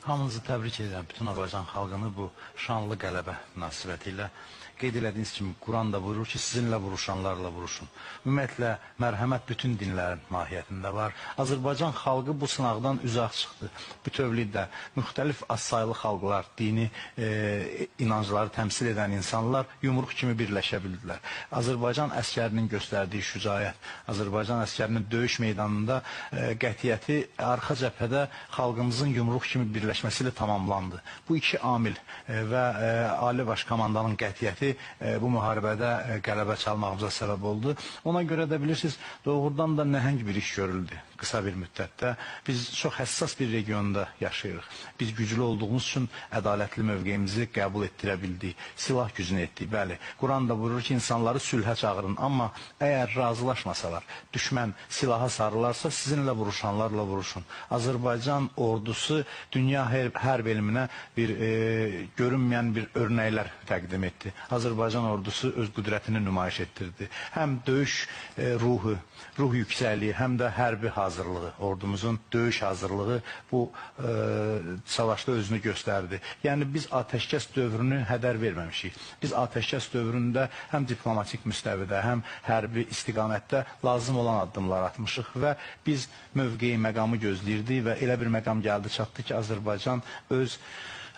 Hamınızı təbrik edirəm, bütün Azərbaycan xalqını bu şanlı qələbə münasibətilə. Qeyd elədiyiniz kimi, Quran da buyurur ki, sizinlə vuruşanlarla vuruşun. Ümumiyyətlə, mərhəmət bütün dinlərin mahiyyətində var. Azərbaycan xalqı bu sınaqdan uzaq çıxdı. Bütövlükdə müxtəlif azsaylı xalqlar, dini inancları təmsil edən insanlar yumruq kimi birləşə bildilər. Azərbaycan əskərinin göstərdiyi şücaət, Azərbaycan əskərinin döyüş meydanında qətiyyəti arxa cəbhədə xalqımızın yumruq kimi birləşməsi ilə tamamlandı. Bu iki amil və Ali Baş Komandanın qətiyyəti bu müharibədə qələbə çalmağımıza səbəb oldu. Ona görə də bilirsiniz, doğrudan da nəhəng bir iş görüldü qısa bir müddətdə. Biz çox həssas bir regionda yaşayırıq. Biz güclü olduğumuz üçün ədalətli mövqeyimizi qəbul etdirə bildik. Silah gücünü etdik, bəli. Quran da buyurur ki, insanları sülhə çağırın. Amma əgər razılaşmasalar, düşmən silaha sarılarsa, sizinlə vuruşanlarla vuruşun. Azərbaycan ordusu dünya hərb elminə bir görünməyən bir örnəklər təqdim etdi. Azərbaycan ordusu öz qüdrətini nümayiş etdirdi. Həm döyüş ruhu, ruh yüksəkliyi, həm də hərbi hazırlığı, ordumuzun döyüş hazırlığı bu savaşda özünü göstərdi. Yəni biz atəşkəs dövrünü hədər verməmişik. Biz atəşkəs dövründə həm diplomatik müstəvidə, həm hərbi istiqamətdə lazım olan addımlar atmışıq və biz mövqeyi, məqamı gözləyirdik və elə bir məqam gəldi çatdı ki, Azərbaycan öz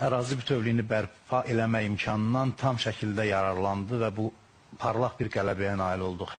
ərazi bütövlüyünü bərpa eləmə imkanından tam şəkildə yararlandı və bu parlaq bir qələbəyə nail olduq.